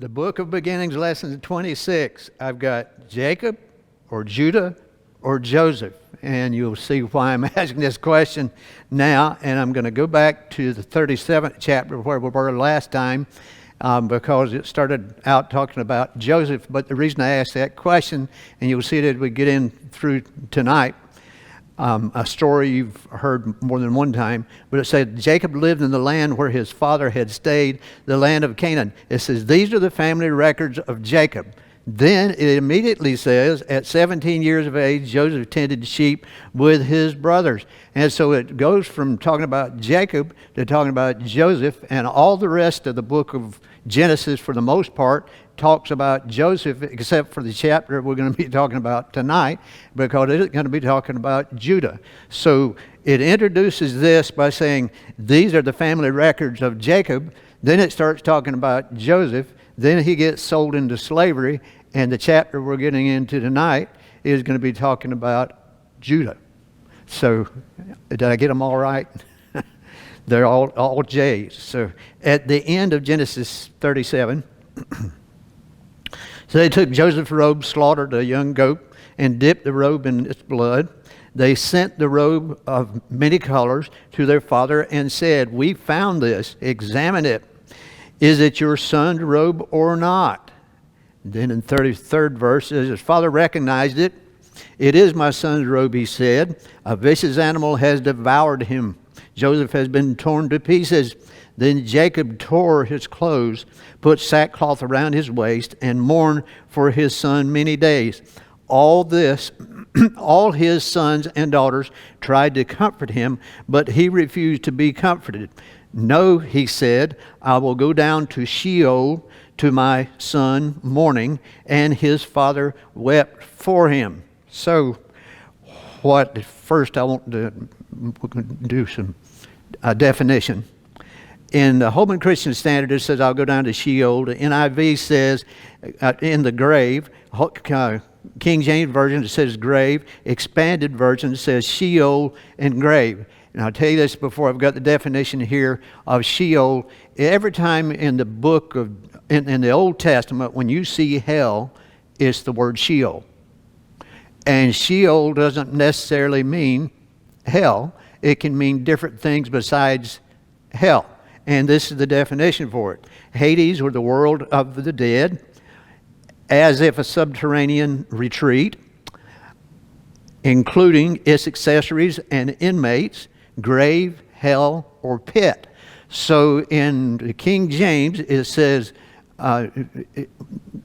The Book of Beginnings, lesson 26. I've got Jacob or Judah or Joseph. And you'll see why I'm asking this question now. And I'm going to go back to the 37th chapter where we were last time because it started out talking about Joseph. But the reason I asked that question, and you'll see it as we get in through tonight, a story you've heard more than one time, but it said Jacob lived in the land where his father had stayed, the land of Canaan. It says these are the family records of Jacob. Then it immediately says at 17 years of age, Joseph tended sheep with his brothers. And so it goes from talking about Jacob to talking about Joseph, and all the rest of the book of Genesis, for the most part, talks about Joseph, except for the chapter we're going to be talking about tonight, because it's going to be talking about Judah. So it introduces this by saying, these are the family records of Jacob. Then it starts talking about Joseph. Then he gets sold into slavery, and the chapter we're getting into tonight is going to be talking about Judah. So did I get them all right? They're all J's. So at the end of Genesis 37, so they took Joseph's robe, slaughtered a young goat, and dipped the robe in its blood. They sent the robe of many colors to their father and said, "We found this. Examine it. Is it your son's robe or not?" Then in 33rd verse, his father recognized it. "It is my son's robe," he said. "A vicious animal has devoured him. Joseph has been torn to pieces." Then Jacob tore his clothes, put sackcloth around his waist, and mourned for his son many days. All this, all his sons and daughters tried to comfort him, but he refused to be comforted. "No," he said, "I will go down to Sheol to my son mourning." And his father wept for him. So, first I want to do some definition. In the Holman Christian Standard, it says, "I'll go down to Sheol." The NIV says, in the grave. King James Version, it says grave. Expanded Version says Sheol and grave. And I'll tell you this before I've got the definition here of Sheol. Every time in the book of, in the Old Testament, when you see hell, it's the word Sheol. And Sheol doesn't necessarily mean hell. It can mean different things besides hell. And this is the definition for it. Hades, or the world of the dead, as if a subterranean retreat, including its accessories and inmates, grave, hell, or pit. So in the King James, it says, and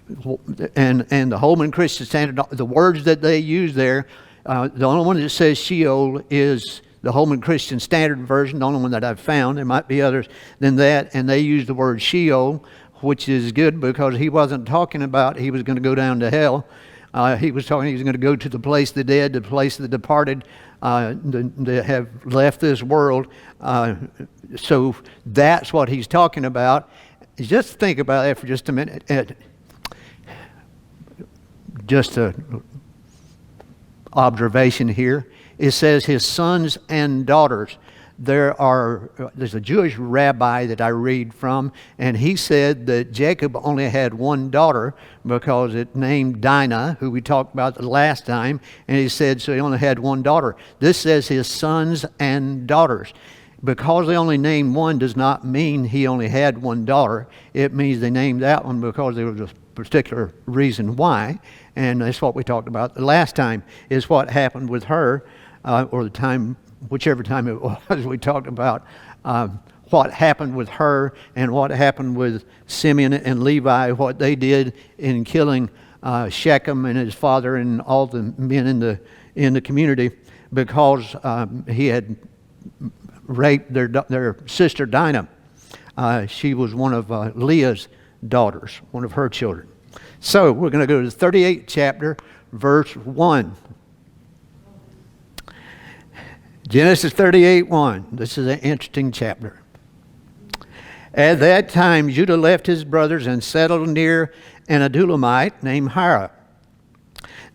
the Holman Christian Standard, the words that they use there, the only one that says Sheol is the Holman Christian Standard Version, the only one that I've found. There might be others than that, and they use the word Sheol, which is good because he wasn't talking about he was going to go down to hell. He was talking he was going to go to the place of the dead, the place of the departed, that have left this world. So that's what he's talking about. Just think about that for just a minute. Just an observation here. It says his sons and daughters. There's a Jewish rabbi that I read from, and he said that Jacob only had one daughter because it named Dinah, who we talked about the last time, and he said so he only had one daughter. This says his sons and daughters. Because they only named one does not mean he only had one daughter. It means they named that one because there was a particular reason why, and that's what we talked about the last time, is what happened with her, or the time, whichever time it was, we talked about what happened with her and what happened with Simeon and Levi, what they did in killing Shechem and his father and all the men in the community because he had raped their sister Dinah. She was one of Leah's daughters, one of her children. So we're going to go to the 38th chapter, verse 1. Genesis 38:1. This is an interesting chapter. At that time, Judah left his brothers and settled near an Adullamite named Hira.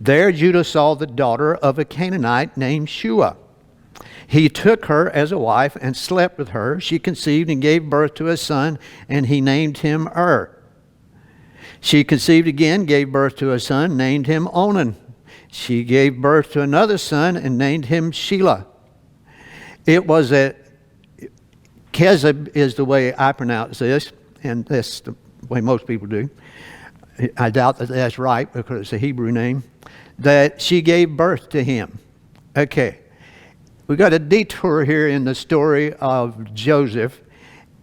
There Judah saw the daughter of a Canaanite named Shua. He took her as a wife and slept with her. She conceived and gave birth to a son, and he named him She conceived again, gave birth to a son, named him Onan. She gave birth to another son and named him Shelah. It was a Kezib is the way I pronounce this, and that's the way most people do. I doubt that that's right because it's a Hebrew name. That she gave birth to him. Okay, we got a detour here in the story of Joseph.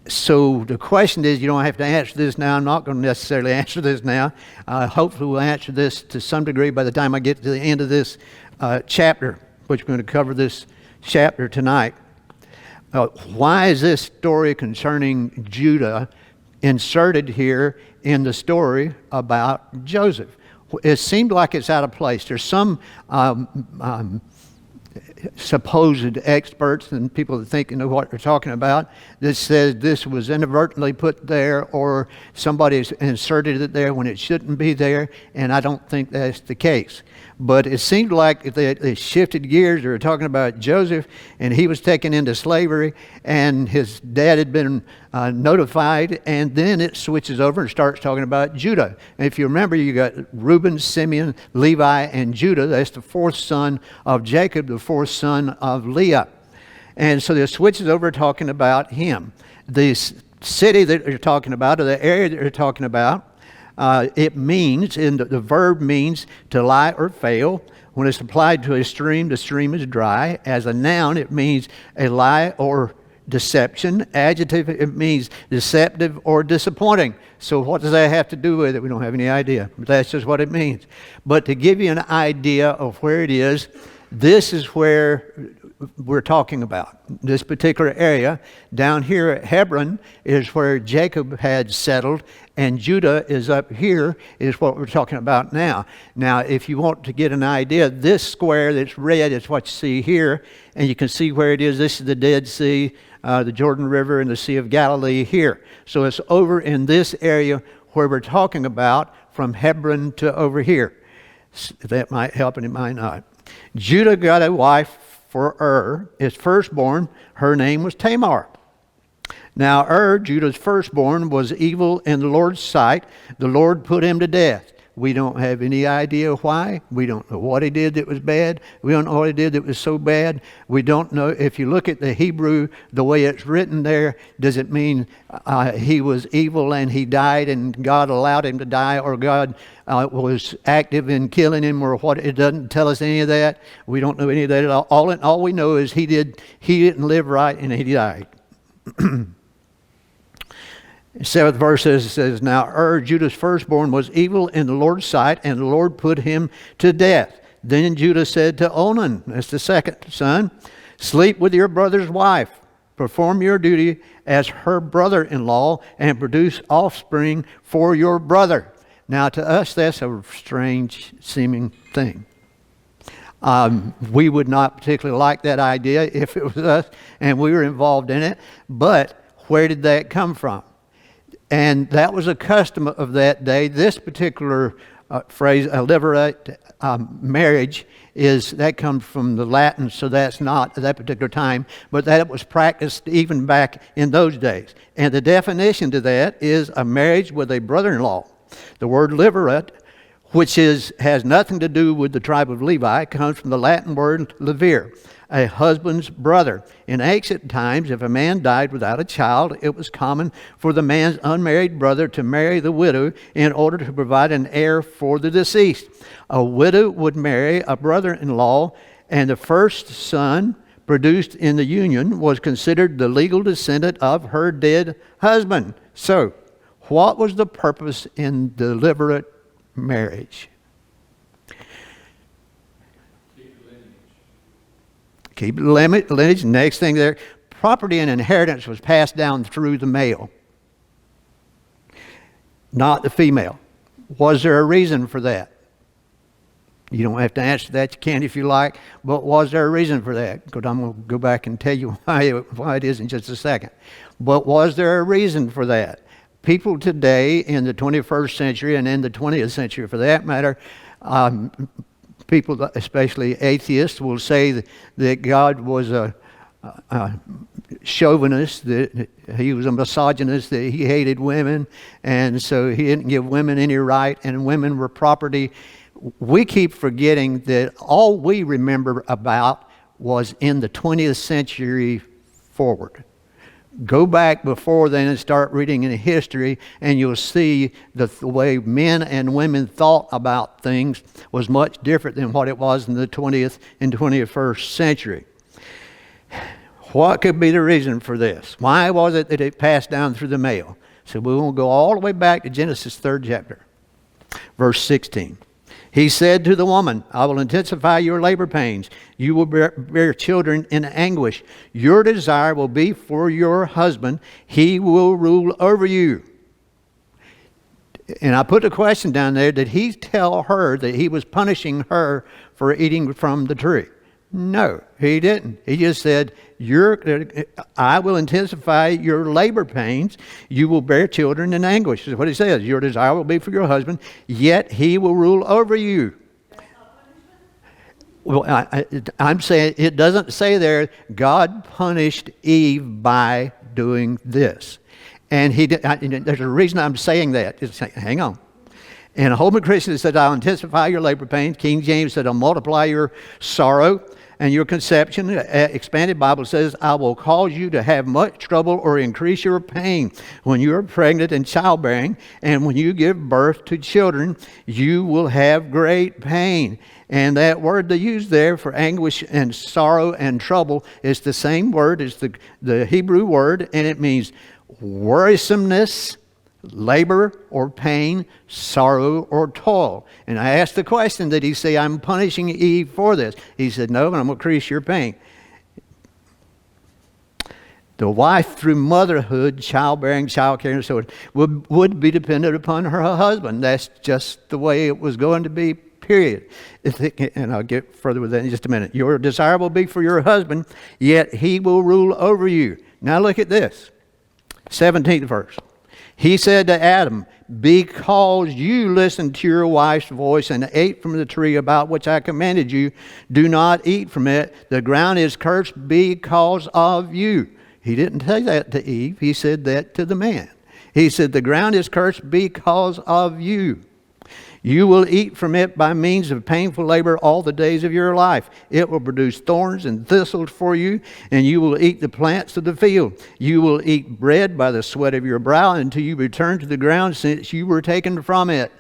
So the question is, you don't have to answer this now. I'm not going to necessarily answer this now. Hopefully we'll answer this to some degree by the time I get to the end of this chapter, which we're going to cover this chapter tonight. Why is this story concerning Judah inserted here in the story about Joseph? It seemed like it's out of place. There's some supposed experts and people that think know what they're talking about that says this was inadvertently put there or somebody inserted it there when it shouldn't be there, and I don't think that's the case. But it seemed like they shifted gears. They were talking about Joseph, and he was taken into slavery, and his dad had been notified, and then it switches over and starts talking about Judah. And if you remember, you got Reuben, Simeon, Levi, and Judah. That's the fourth son of Jacob, the fourth son of Leah. And so it switches over talking about him. The city that they're talking about, or the area that they're talking about, it means, and the verb means to lie or fail. When it's applied to a stream, the stream is dry. As a noun, it means a lie or deception. Adjective, it means deceptive or disappointing. So what does that have to do with it? We don't have any idea. But that's just what it means. But to give you an idea of where it is, this is where we're talking about. This particular area down here at Hebron is where Jacob had settled, and Judah is up here, is what we're talking about now. Now, if you want to get an idea, this square that's red is what you see here, and you can see where it is. This is the Dead Sea, the Jordan River, and the Sea of Galilee here. So it's over in this area where we're talking about, from Hebron to over here. That might help and it might not. Judah got a wife for his firstborn. Her name was Tamar. Now Judah's firstborn, was evil in the Lord's sight. The Lord put him to death. We don't have any idea why. We don't know what he did that was bad. We don't know what he did that was so bad. We don't know. If you look at the Hebrew, the way it's written there, does it mean he was evil and he died and God allowed him to die, or God was active in killing him, or what? It doesn't tell us any of that. We don't know any of that at all. All we know is he didn't live right and he died. 7th verse says, Now Judah's firstborn, was evil in the Lord's sight, and the Lord put him to death. Then Judah said to Onan, that's the second son, Sleep with your brother's wife, perform your duty as her brother-in-law, and produce offspring for your brother. Now to us, that's a strange seeming thing. We would not particularly like that idea if it was us and we were involved in it, but where did that come from? And that was a custom of that day. This particular phrase, a levirate marriage, that comes from the Latin, so that's not at that particular time, but that was practiced even back in those days. And the definition to that is a marriage with a brother-in-law. The word levirate, which has nothing to do with the tribe of Levi, comes from the Latin word levir, a husband's brother. In ancient times, if a man died without a child, it was common for the man's unmarried brother to marry the widow in order to provide an heir for the deceased. A widow would marry a brother-in-law, and the first son produced in the union was considered the legal descendant of her dead husband. So, what was the purpose in the levirate marriage? Keep the lineage. Next thing there, property and inheritance was passed down through the male, not the female. Was there a reason for that? You don't have to answer that. You can if you like. But was there a reason for that? Because I'm going to go back and tell you why it is in just a second. But was there a reason for that? People today in the 21st century and in the 20th century for that matter, people, especially atheists, will say that God was chauvinist, that he was a misogynist, that he hated women, and so he didn't give women any right, and women were property. We keep forgetting that all we remember about was in the 20th century forward. Go back before then and start reading in history, and you'll see the way men and women thought about things was much different than what it was in the 20th and 21st century. What could be the reason for this? Why was it that it passed down through the male? So we will go all the way back to Genesis 3rd chapter, verse 16. He said to the woman, I will intensify your labor pains. You will bear children in anguish. Your desire will be for your husband. He will rule over you. And I put a question down there. Did he tell her that he was punishing her for eating from the tree? No, he didn't. He just said, I will intensify your labor pains. You will bear children in anguish. That's what he says. Your desire will be for your husband, yet he will rule over you. Well, I'm saying it doesn't say there, God punished Eve by doing this. And there's a reason I'm saying that. Just hang on. And a Holman Christian said, I'll intensify your labor pains. King James said, I'll multiply your sorrow and your conception. Expanded Bible says, I will cause you to have much trouble or increase your pain when you are pregnant and childbearing, and when you give birth to children, you will have great pain. And that word they use there for anguish and sorrow and trouble is the same word as the Hebrew word, and it means worrisomeness, labor or pain, sorrow or toil. And I asked the question, did he say, I'm punishing Eve for this? He said, no, and I'm going to increase your pain. The wife, through motherhood, childbearing, childcare, and so on, would be dependent upon her husband. That's just the way it was going to be, period. And I'll get further with that in just a minute. Your desire will be for your husband, yet he will rule over you. Now look at this. 17th verse. He said to Adam, because you listened to your wife's voice and ate from the tree about which I commanded you, do not eat from it. The ground is cursed because of you. He didn't say that to Eve. He said that to the man. He said, the ground is cursed because of you. You will eat from it by means of painful labor all the days of your life. It will produce thorns and thistles for you, and you will eat the plants of the field. You will eat bread by the sweat of your brow until you return to the ground, since you were taken from it.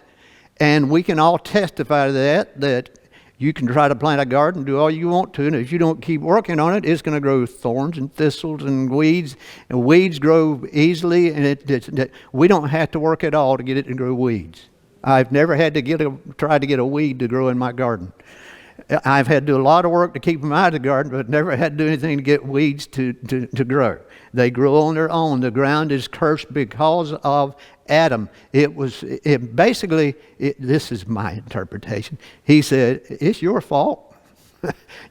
And we can all testify to that you can try to plant a garden, do all you want to, and if you don't keep working on it, it's going to grow thorns and thistles and weeds. And weeds grow easily, and we don't have to work at all to get it to grow weeds. I've never had to try to get a weed to grow in my garden. I've had to do a lot of work to keep them out of the garden, but never had to do anything to get weeds to grow. They grow on their own. The ground is cursed because of Adam. This is my interpretation. He said, it's your fault.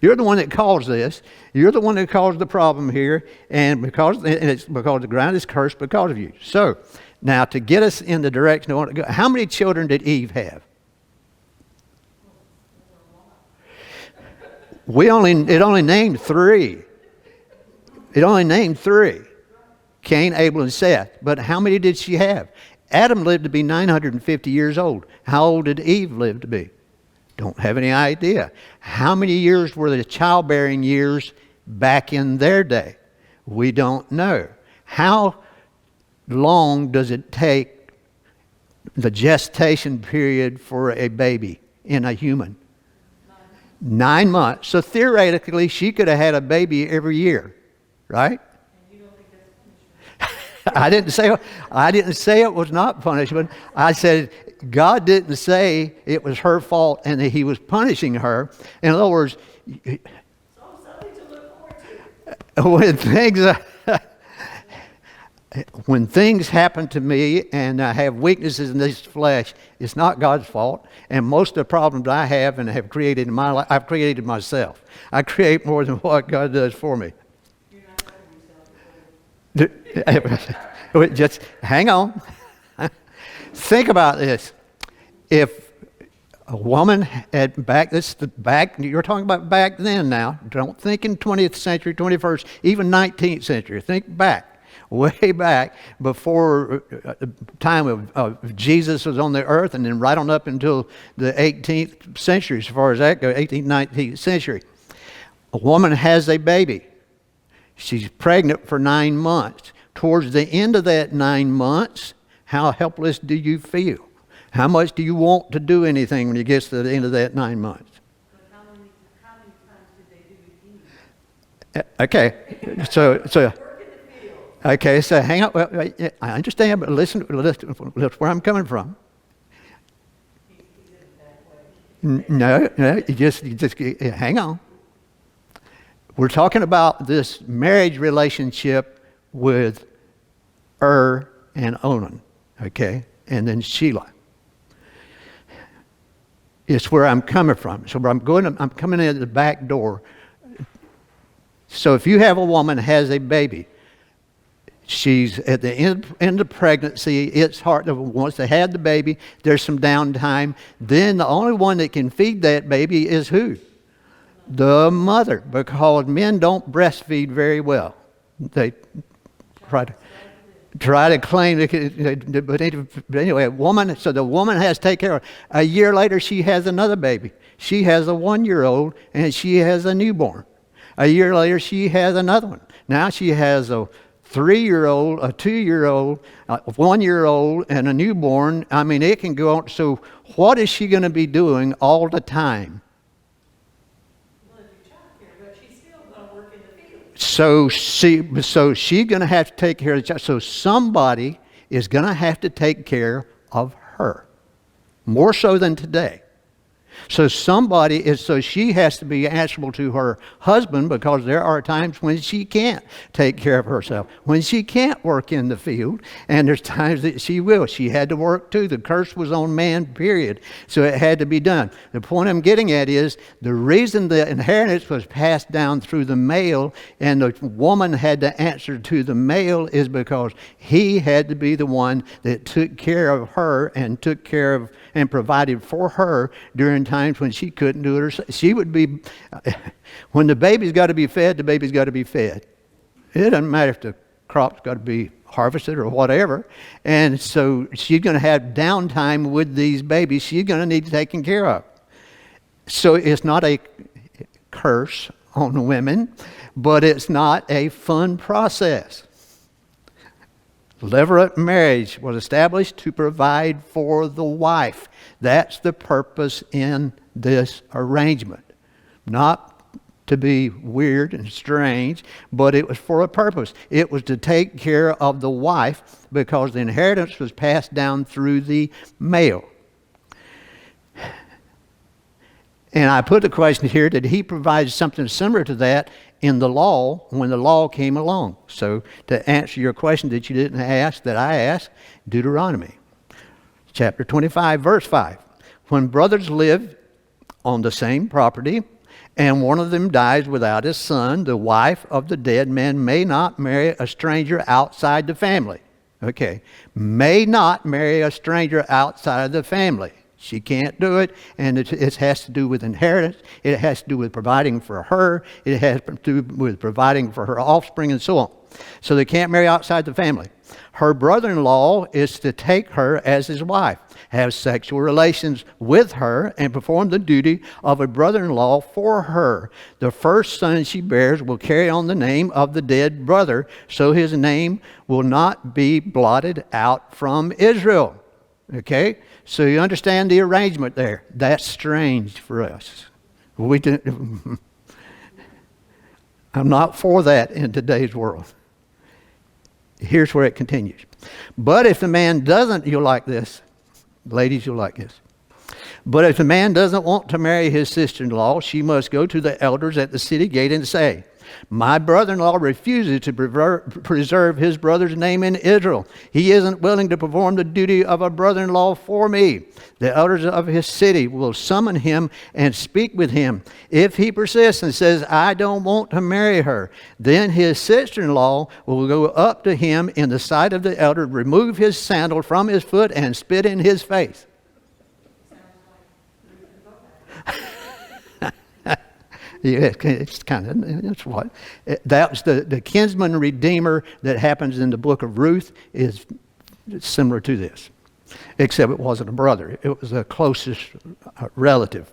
You're the one that caused this. You're the one that caused the problem here, and it's because the ground is cursed because of you. So, now, to get us in the direction I want to go, how many children did Eve have? It only named three. It only named three. Cain, Abel, and Seth. But how many did she have? Adam lived to be 950 years old. How old did Eve live to be? Don't have any idea. How many years were the childbearing years back in their day? We don't know. How long does it take the gestation period for a baby in a human? 9 months. So theoretically, she could have had a baby every year, right? And you don't think that's punishment? I didn't say it was not punishment. I said God didn't say it was her fault and that he was punishing her. In other words, something to look forward to. When things happen to me and I have weaknesses in this flesh, it's not God's fault. And most of the problems I have and have created in my life, I've created myself. I create more than what God does for me. You're not Just hang on. Think about this. If A woman had back, you're talking about back then now. Don't think in 20th century, 21st, even 19th century. Think back, way back before the time of Jesus was on the earth, and then right on up until the 18th century, as far as that goes, 18th, 19th century. A woman has a baby. She's pregnant for 9 months. Towards the end of that 9 months, how helpless do you feel? How much do you want to do anything when you get to the end of that 9 months? How many times did they do it? Okay, so okay, so hang on. Well, I understand, but listen where I'm coming from. No, you just hang on. We're talking about this marriage relationship with and Onan, okay, and then Shelah. It's where I'm coming from. So I'm coming in at the back door. So if you have a woman has a baby, she's at the end of pregnancy, it's hard. Once they had the baby, there's some downtime. Then the only one that can feed that baby is who? The mother, because men don't breastfeed very well. They try to claim but anyway, a woman. So the woman has to take care of her. A year later, she has another baby. She has a 1-year-old and she has a newborn. A year later, she has another one. Now she has a 3-year-old, a 2-year-old, a 1-year-old, and a newborn. I mean, it can go on. So what is she going to be doing all the time? So she's going to have to take care of the child. So somebody is going to have to take care of her, more so than today. So she has to be answerable to her husband, because there are times when she can't take care of herself, when she can't work in the field, and there's times that she will. She had to work too. The curse was on man, period. So it had to be done. The point I'm getting at is the reason the inheritance was passed down through the male and the woman had to answer to the male is because he had to be the one that took care of her and took care of and provided for her during times when she couldn't do it herself. She would be, when the baby's got to be fed, the baby's got to be fed. It doesn't matter if the crop's got to be harvested or whatever. And so she's going to have downtime with these babies. She's going to need taken care of. So it's not a curse on women, but it's not a fun process. Levirate marriage was established to provide for the wife. That's the purpose in this arrangement. Not to be weird and strange, but it was for a purpose. It was to take care of the wife because the inheritance was passed down through the male. And I put the question here, did he provide something similar to that in the law when the law came along? So to answer your question that you didn't ask, that I asked, Deuteronomy chapter 25, verse 5. When brothers live on the same property and one of them dies without his son, the wife of the dead man may not marry a stranger outside the family. Okay, may not marry a stranger outside of the family. She can't do it, and it has to do with inheritance. It has to do with providing for her. It has to do with providing for her offspring and so on. So they can't marry outside the family. Her brother-in-law is to take her as his wife, have sexual relations with her, and perform the duty of a brother-in-law for her. The first son she bears will carry on the name of the dead brother, so his name will not be blotted out from Israel. Okay? So you understand the arrangement there. That's strange for us. I'm not for that in today's world. Here's where it continues. But if the man doesn't, you'll like this. Ladies, you'll like this. But if the man doesn't want to marry his sister-in-law, she must go to the elders at the city gate and say, my brother-in-law refuses to preserve his brother's name in Israel. He isn't willing to perform the duty of a brother-in-law for me. The elders of his city will summon him and speak with him. If he persists and says, I don't want to marry her, then his sister-in-law will go up to him in the sight of the elder, remove his sandal from his foot, and spit in his face. Yeah, it's kind of, that's what. That was the kinsman redeemer that happens in the book of Ruth is similar to this, except it wasn't a brother. It was a closest relative.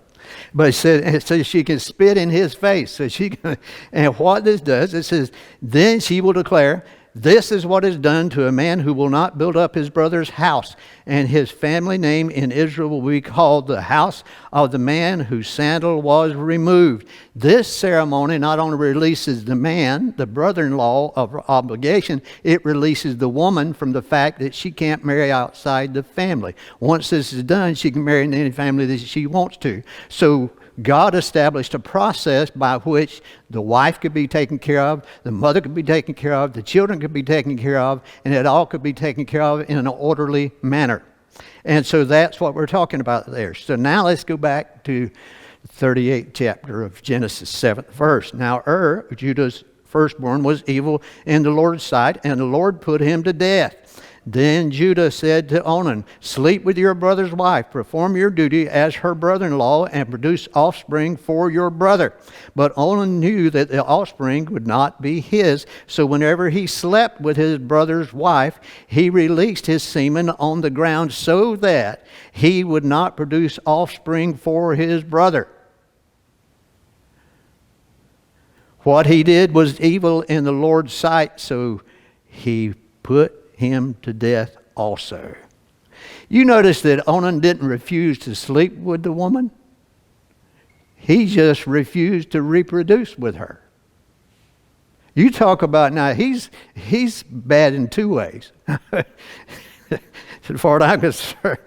But it says she can spit in his face. So she can, and what this does, it says, then she will declare, this is what is done to a man who will not build up his brother's house, and his family name in Israel will be called the house of the man whose sandal was removed. This ceremony not only releases the man, the brother-in-law, of obligation, it releases the woman from the fact that she can't marry outside the family. Once this is done, she can marry in any family that she wants to. So God established a process by which the wife could be taken care of, the mother could be taken care of, the children could be taken care of, and it all could be taken care of in an orderly manner. And so that's what we're talking about there. So now let's go back to the 38th chapter of Genesis, 7th verse. Now Judah's firstborn, was evil in the Lord's sight, and the Lord put him to death. Then Judah said to Onan, sleep with your brother's wife, perform your duty as her brother-in-law, and produce offspring for your brother. But Onan knew that the offspring would not be his, so whenever he slept with his brother's wife, he released his semen on the ground so that he would not produce offspring for his brother. What he did was evil in the Lord's sight, so he put him to death also. You notice that Onan didn't refuse to sleep with the woman. He just refused to reproduce with her. You talk about, now he's bad in two ways. As far as I'm concerned.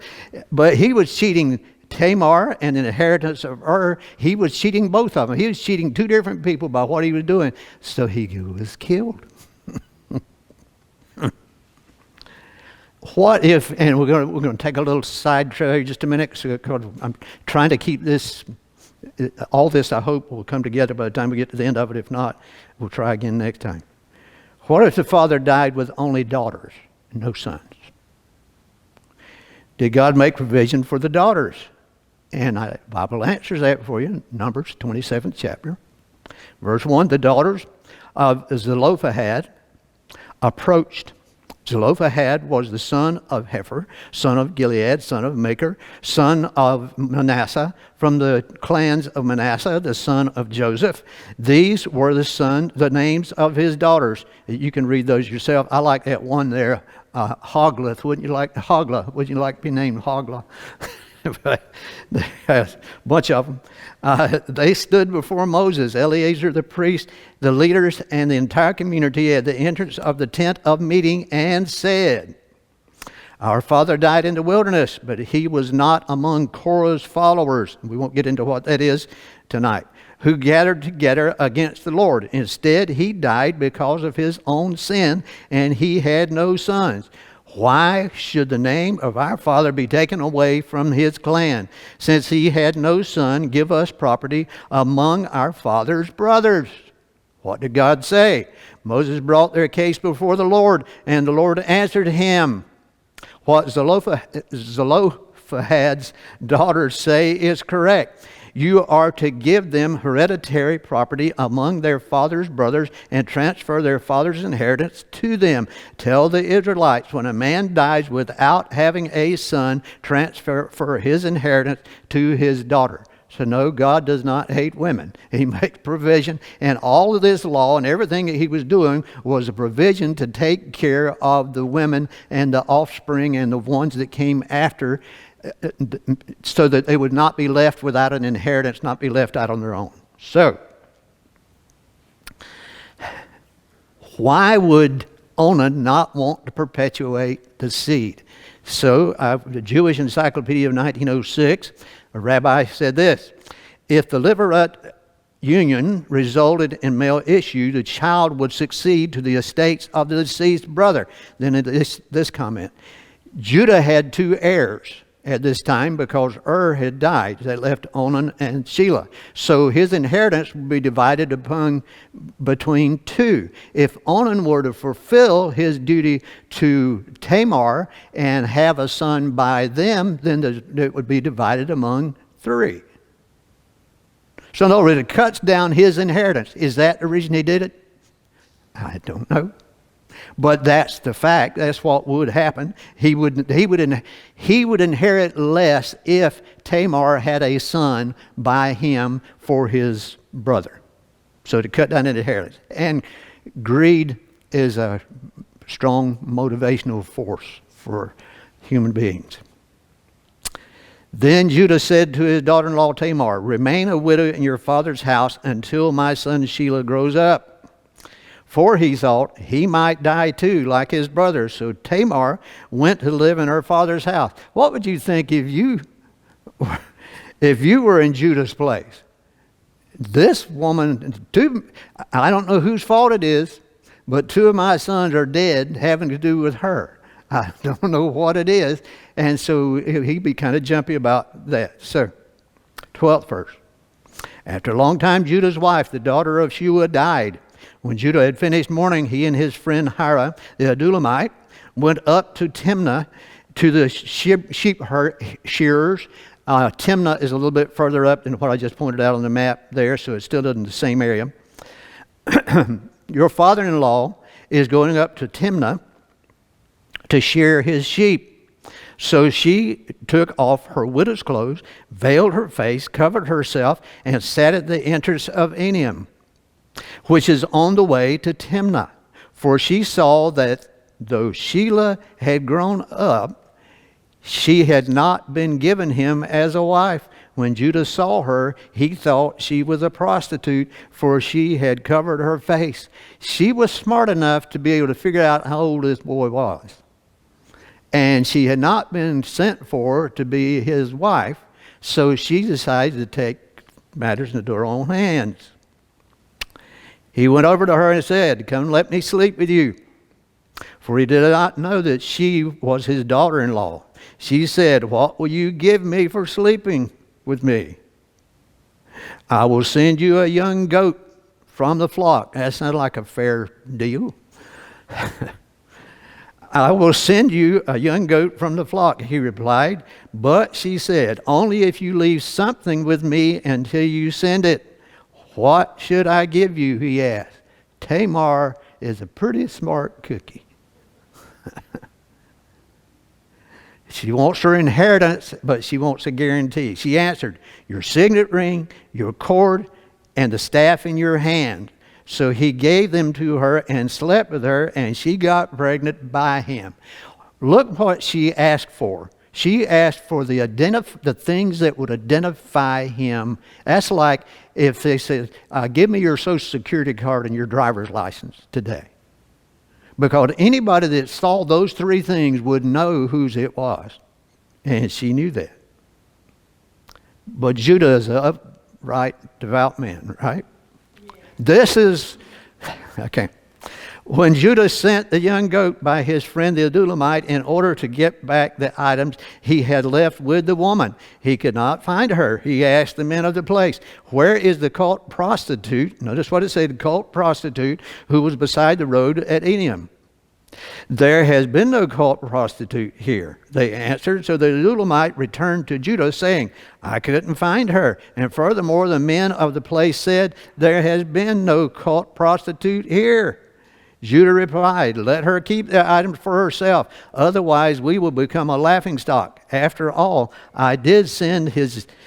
But he was cheating Tamar and the inheritance of he was cheating both of them. He was cheating two different people by what he was doing. So he was killed. What if, and we're going to take a little side trail just a minute, because I'm trying to keep this, all this I hope will come together by the time we get to the end of it. If not, we'll try again next time. What if the father died with only daughters and no sons? Did God make provision for the daughters? And the Bible answers that for you in Numbers 27th chapter. Verse 1, the daughters of Zelophehad approached. Zelophehad was the son of Hefer, son of Gilead, son of Machir, son of Manasseh, from the clans of Manasseh, the son of Joseph. These were the names of his daughters. You can read those yourself. I like that one there, Hogla. Wouldn't you like to be named Hogla? There's a bunch of them. They stood before Moses, Eleazar the priest, the leaders, and the entire community at the entrance of the tent of meeting, and said, our father died in the wilderness, but he was not among Korah's followers. We won't get into what that is tonight. Who gathered together against the Lord. Instead, he died because of his own sin, and he had no sons. Why should the name of our father be taken away from his clan? Since he had no son, give us property among our father's brothers. What did God say? Moses brought their case before the Lord, and the Lord answered him. What Zelophehad's daughters say is correct. You are to give them hereditary property among their father's brothers and transfer their father's inheritance to them. Tell the Israelites, when a man dies without having a son, transfer his inheritance to his daughter. So no, God does not hate women. He makes provision, and all of this law and everything that he was doing was a provision to take care of the women and the offspring and the ones that came after, so that they would not be left without an inheritance, not be left out on their own. So, why would Onan not want to perpetuate the seed? So, the Jewish Encyclopedia of 1906, a rabbi said this: if the Levirate union resulted in male issue, the child would succeed to the estates of the deceased brother. Then this comment: Judah had two heirs at this time because had died. That left Onan and Shelah. So his inheritance would be divided between two. If Onan were to fulfill his duty to Tamar and have a son by them, then it would be divided among three. So in other words, it cuts down his inheritance. Is that the reason he did it? I don't know. But that's the fact. That's what would happen. He would inherit less if Tamar had a son by him for his brother. So to cut down the inheritance. And greed is a strong motivational force for human beings. Then Judah said to his daughter-in-law Tamar, "Remain a widow in your father's house until my son Shelah grows up." For he thought he might die too, like his brother. So Tamar went to live in her father's house. What would you think if you were in Judah's place? This woman, I don't know whose fault it is, but 2 of my sons are dead having to do with her. I don't know what it is. And so he'd be kind of jumpy about that. So, 12th verse. After a long time, Judah's wife, the daughter of Shua, died. When Judah had finished mourning, he and his friend Hira, the Adullamite, went up to Timnah to the sheep shearers. Timnah is a little bit further up than what I just pointed out on the map there, so it's still in the same area. Your father-in-law is going up to Timnah to shear his sheep. So she took off her widow's clothes, veiled her face, covered herself, and sat at the entrance of Enim, which is on the way to Timnah. For she saw that though Shelah had grown up, she had not been given him as a wife. When Judah saw her, he thought she was a prostitute, for she had covered her face. She was smart enough to be able to figure out how old this boy was. And she had not been sent for to be his wife, so she decided to take matters into her own hands. He went over to her and said, "Come, let me sleep with you." For he did not know that she was his daughter-in-law. She said, "What will you give me for sleeping with me?" "I will send you a young goat from the flock." That sounded like a fair deal. "I will send you a young goat from the flock," he replied. But she said, "Only if you leave something with me until you send it." "What should I give you?" he asked. Tamar is a pretty smart cookie. She wants her inheritance, but she wants a guarantee. She answered, "Your signet ring, your cord, and the staff in your hand." So he gave them to her and slept with her, and she got pregnant by him. Look what she asked for. She asked for the things that would identify him. That's like if they said, "Give me your Social Security card and your driver's license today." Because anybody that saw those 3 things would know whose it was. And she knew that. But Judah is an upright, devout man, right? Yeah. This is, okay. When Judah sent the young goat by his friend the Adullamite in order to get back the items he had left with the woman, he could not find her. He asked the men of the place, "Where is the cult prostitute?" Notice what it said, the cult prostitute who was beside the road at Enim. "There has been no cult prostitute here," they answered. So the Adullamite returned to Judah, saying, "I couldn't find her. And furthermore, the men of the place said, 'There has been no cult prostitute here.'" Judah replied, "Let her keep the items for herself. Otherwise, we will become a laughingstock. After all, I did send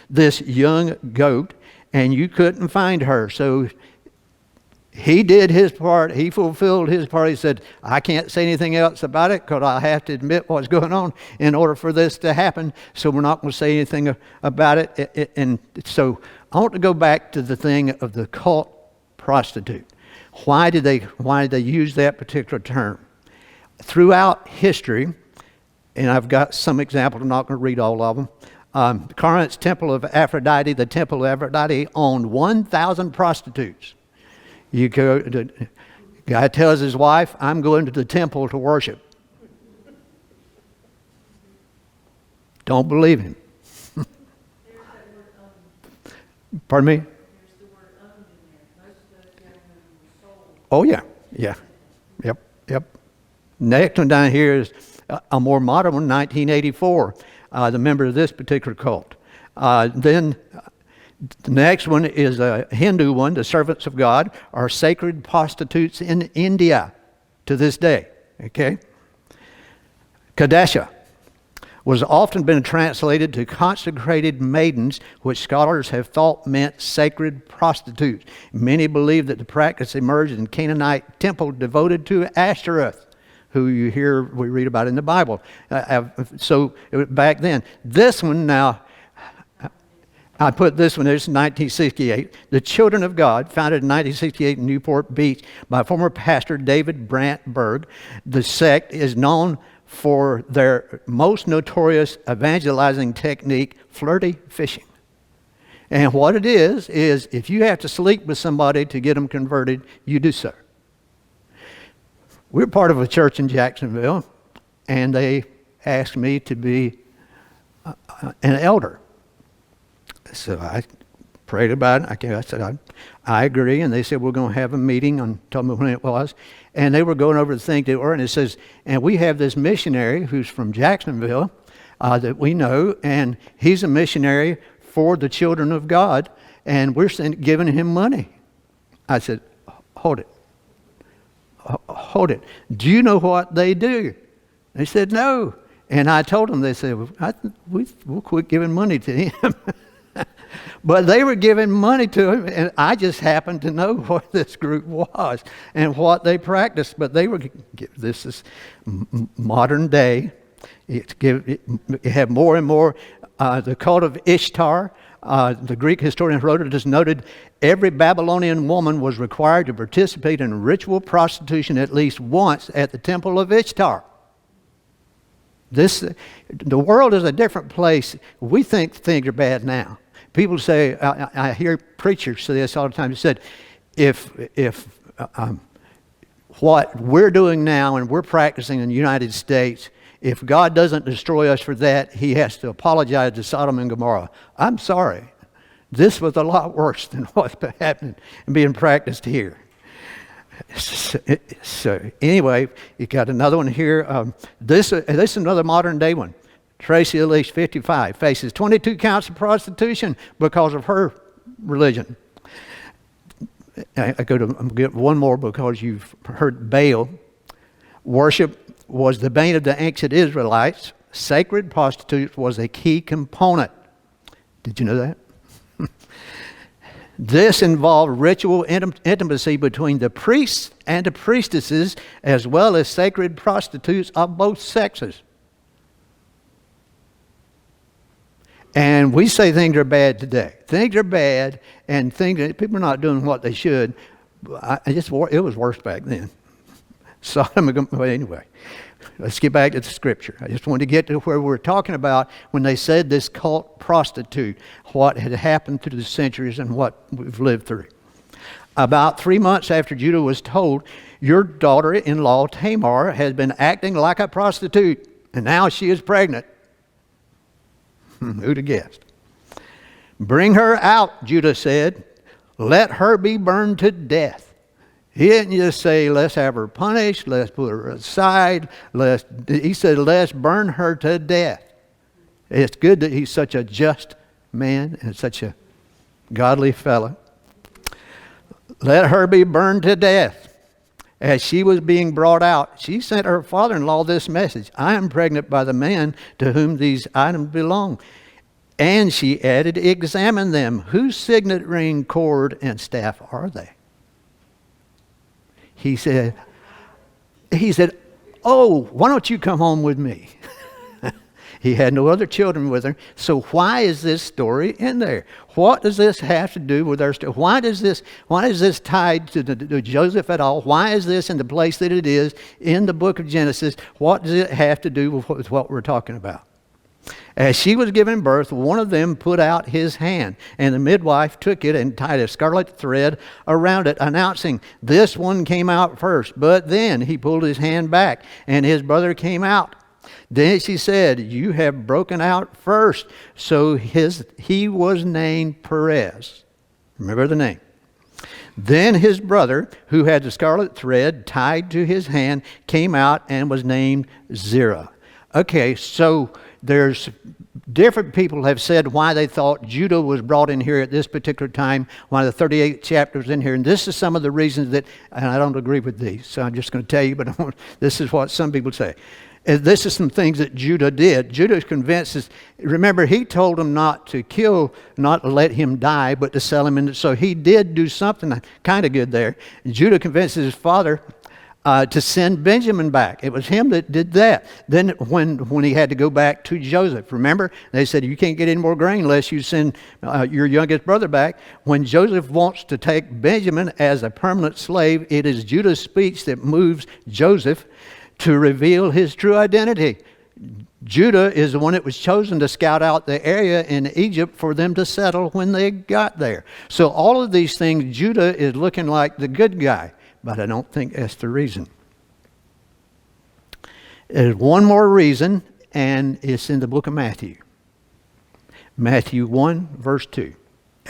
this young goat, and you couldn't find her." So he did his part. He fulfilled his part. He said, "I can't say anything else about it because I have to admit what's going on in order for this to happen. So we're not going to say anything about it." And so I want to go back to the thing of the cult prostitute. Why did they use that particular term? Throughout history, and I've got some examples, I'm not going to read all of them. Corinth's temple of Aphrodite, the temple of Aphrodite, owned 1,000 prostitutes. You go, the guy tells his wife, "I'm going to the temple to worship." Don't believe him. Pardon me? Oh, yeah. Yep. Next one down here is a more modern one, 1984, the member of this particular cult. Then The next one is a Hindu one. The servants of God are sacred prostitutes in India to this day. Okay? Kadesha was often been translated to consecrated maidens, which scholars have thought meant sacred prostitutes. Many believe that the practice emerged in Canaanite temple devoted to Ashtoreth, who we read about in the Bible. So back then, this one now, I put this one, this is 1968. The Children of God, founded in 1968 in Newport Beach by former pastor David Brantberg. The sect is known for their most notorious evangelizing technique, flirty fishing. And what it is if you have to sleep with somebody to get them converted, you do so. We're part of a church in Jacksonville, and they asked me to be an elder. So I prayed about it. I said, I agree. And they said, we're going to have a meeting on, told me when it was. And they were going over the thing they were, and it says, and we have this missionary who's from Jacksonville that we know, and he's a missionary for the Children of God, and we're giving him money. I said, hold it. Hold it. Do you know what they do? They said, no. And I told them, they said, we'll quit giving money to him. But they were giving money to him, and I just happened to know what this group was and what they practiced. But they were, this is modern day. It had more and more. The cult of Ishtar, the Greek historian Herodotus noted, every Babylonian woman was required to participate in ritual prostitution at least once at the temple of Ishtar. The world is a different place. We think things are bad now. People say, I hear preachers say this all the time. They said, if what we're doing now and we're practicing in the United States, if God doesn't destroy us for that, he has to apologize to Sodom and Gomorrah. I'm sorry. This was a lot worse than what's happening and being practiced here. So anyway, you got another one here. This is another modern day one. Tracy Elise, 55, faces 22 counts of prostitution because of her religion. I'm going to get one more because you've heard Baal. Worship was the bane of the ancient Israelites. Sacred prostitutes was a key component. Did you know that? This involved ritual intimacy between the priests and the priestesses, as well as sacred prostitutes of both sexes. And we say things are bad today. Things are bad, and people are not doing what they should. It was worse back then. Anyway, let's get back to the scripture. I just wanted to get to where we're talking about when they said this cult prostitute, what had happened through the centuries and what we've lived through. About 3 months after Judah was told, your daughter-in-law Tamar has been acting like a prostitute, and now she is pregnant. Who'd have guessed? Bring her out, Judah said. Let her be burned to death. He didn't just say, let's have her punished, let's put her aside. He said, let's burn her to death. It's good that he's such a just man and such a godly fellow. Let her be burned to death. As she was being brought out, she sent her father-in-law this message. I am pregnant by the man to whom these items belong. And she added, examine them. Whose signet ring, cord, and staff are they? He said, oh, why don't you come home with me? He had no other children with her. So why is this story in there? What does this have to do with our story? Why is this tied to Joseph at all? Why is this in the place that it is in the book of Genesis? What does it have to do with what we're talking about? As she was giving birth, one of them put out his hand, and the midwife took it and tied a scarlet thread around it, announcing, this one came out first. But then he pulled his hand back, and his brother came out. Then she said, you have broken out first. So he was named Perez. Remember the name. Then his brother, who had the scarlet thread tied to his hand, came out and was named Zerah. Okay, so there's Different people have said why they thought Judah was brought in here at this particular time, why the 38th chapter is in here. And this is some of the reasons that, and I don't agree with these, so I'm just going to tell you, but this is what some people say. This is some things that Judah did. Judah is convinced, remember, he told him not to kill, not let him die, but to sell him. And so he did do something kind of good there. And Judah convinces his father to send Benjamin back. It was him that did that. Then when he had to go back to Joseph, remember, they said, you can't get any more grain unless you send your youngest brother back. When Joseph wants to take Benjamin as a permanent slave, it is Judah's speech that moves Joseph to reveal his true identity. Judah is the one that was chosen to scout out the area in Egypt for them to settle when they got there. So all of these things, Judah is looking like the good guy, but I don't think that's the reason. There's one more reason, and it's in the book of Matthew. Matthew 1, verse 2.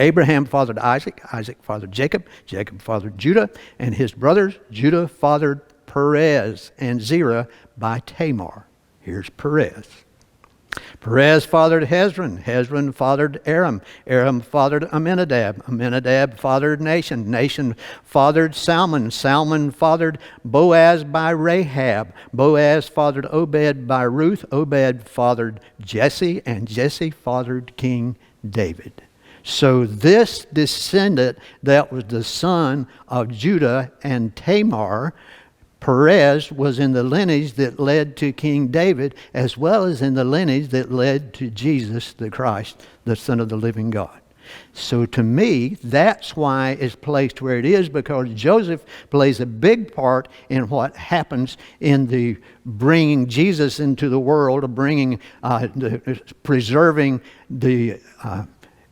Abraham fathered Isaac, Isaac fathered Jacob, Jacob fathered Judah and his brothers. Judah fathered Perez and Zerah by Tamar. Here's Perez. Perez fathered Hezron. Hezron fathered Aram. Aram fathered Amminadab. Amminadab fathered Nahshon. Nahshon fathered Salmon. Salmon fathered Boaz by Rahab. Boaz fathered Obed by Ruth. Obed fathered Jesse, and Jesse fathered King David. So this descendant that was the son of Judah and Tamar, Perez, was in the lineage that led to King David, as well as in the lineage that led to Jesus the Christ, the Son of the living God. So to me, that's why it's placed where it is, because Joseph plays a big part in what happens in the bringing Jesus into the world, preserving the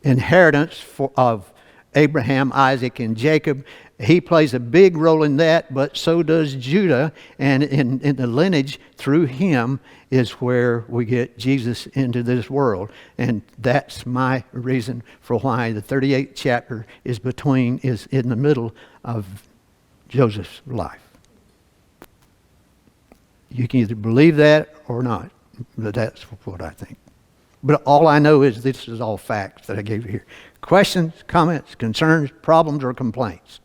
inheritance of Abraham, Isaac, and Jacob. He plays a big role in that, but so does Judah. And in the lineage through him is where we get Jesus into this world. And that's my reason for why the 38th chapter is in the middle of Joseph's life. You can either believe that or not, but that's what I think. But all I know is this is all facts that I gave you here. Questions, comments, concerns, problems, or complaints?